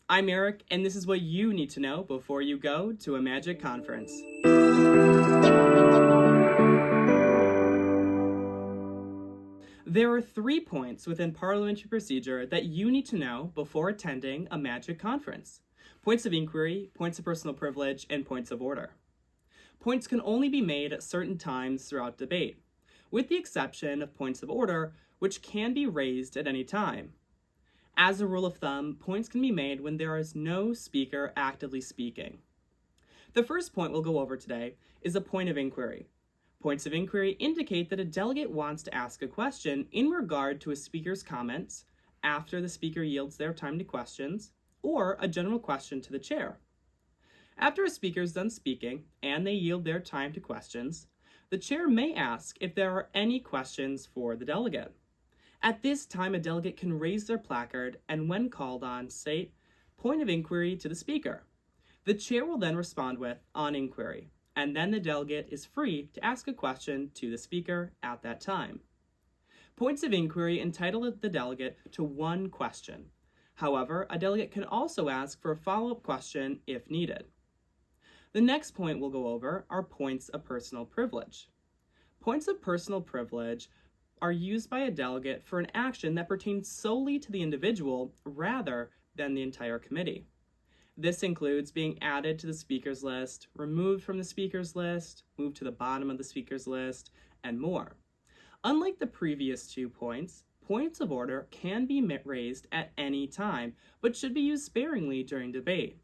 I'm Eric, and this is what you need to know before you go to a Magic conference. There are 3 points within parliamentary procedure that you need to know before attending a Magic conference: points of inquiry, points of personal privilege, and points of order. Points can only be made at certain times throughout debate, with the exception of points of order, which can be raised at any time. As a rule of thumb, points can be made when there is no speaker actively speaking. The first point we'll go over today is a point of inquiry. Points of inquiry indicate that a delegate wants to ask a question in regard to a speaker's comments after the speaker yields their time to questions, or a general question to the chair. After a speaker is done speaking and they yield their time to questions, the chair may ask if there are any questions for the delegate. At this time, a delegate can raise their placard and, when called on, state "point of inquiry" to the speaker. The chair will then respond with "on inquiry," and then the delegate is free to ask a question to the speaker at that time. Points of inquiry entitle the delegate to one question. However, a delegate can also ask for a follow-up question if needed. The next point we'll go over are points of personal privilege. Points of personal privilege are used by a delegate for an action that pertains solely to the individual rather than the entire committee. This includes being added to the speaker's list, removed from the speaker's list, moved to the bottom of the speaker's list, and more. Unlike the previous 2 points, points of order can be raised at any time, but should be used sparingly during debate.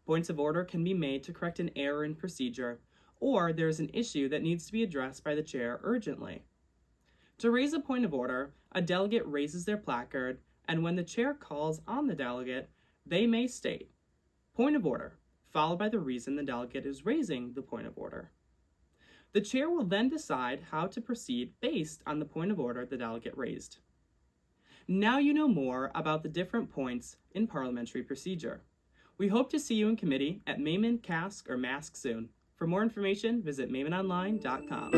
Points of order can be made to correct an error in procedure, or there is an issue that needs to be addressed by the chair urgently. To raise a point of order, a delegate raises their placard, and when the chair calls on the delegate, they may state "point of order," followed by the reason the delegate is raising the point of order. The chair will then decide how to proceed based on the point of order the delegate raised. Now you know more about the different points in parliamentary procedure. We hope to see you in committee at Mayman, Cask, or Mask soon. For more information, visit maymanonline.com.